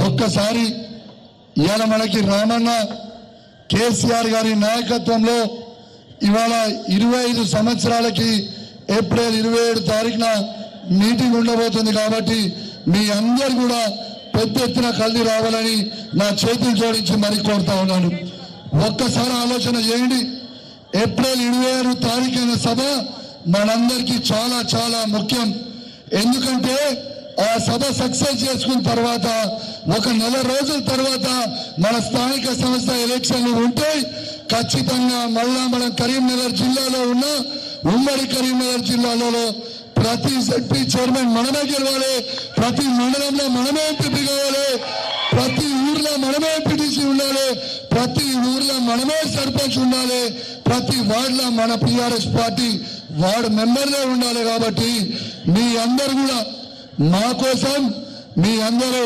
ఒక్కసారి ఇవాళ మనకి రామన్న కేసీఆర్ గారి నాయకత్వంలో ఇవాళ 25 సంవత్సరాలకి ఏప్రిల్ 27 తారీఖున మీటింగ్ ఉండబోతుంది కాబట్టి మీ అందరు కూడా పెద్ద ఎత్తున కల్లి రావాలని నా చేతులు జోడించి మరి కోరుతా ఉన్నాను. ఒక్కసారి ఆలోచన చేయండి. ఏప్రిల్ 27 తారీఖున సభ మనందరికీ చాలా చాలా ముఖ్యం. ఎందుకంటే ఆ సభ సక్సెస్ చేసుకున్న తర్వాత ఒక నెల రోజుల తర్వాత మన స్థానిక సంస్థ ఎలక్షన్లు ఉంటాయి. ఖచ్చితంగా మళ్ళా మనం కరీంనగర్ జిల్లాలో ఉన్న ఉమ్మడి కరీంనగర్ జిల్లాలో ప్రతి జడ్పీ చైర్మన్ మనమే గెలవాలి, ప్రతి మండలంలో మనమే ఎంపీ కావాలి, ప్రతి ఊర్లో మనమే ఎంపీటీసీ ఉండాలి, ప్రతి ఊర్లో మనమే సర్పంచ్ ఉండాలి, ప్రతి వార్డులో మన టీఆర్ఎస్ పార్టీ వార్డు మెంబర్లే ఉండాలి. కాబట్టి మీ అందరు కూడా మా కోసం మీ అందరూ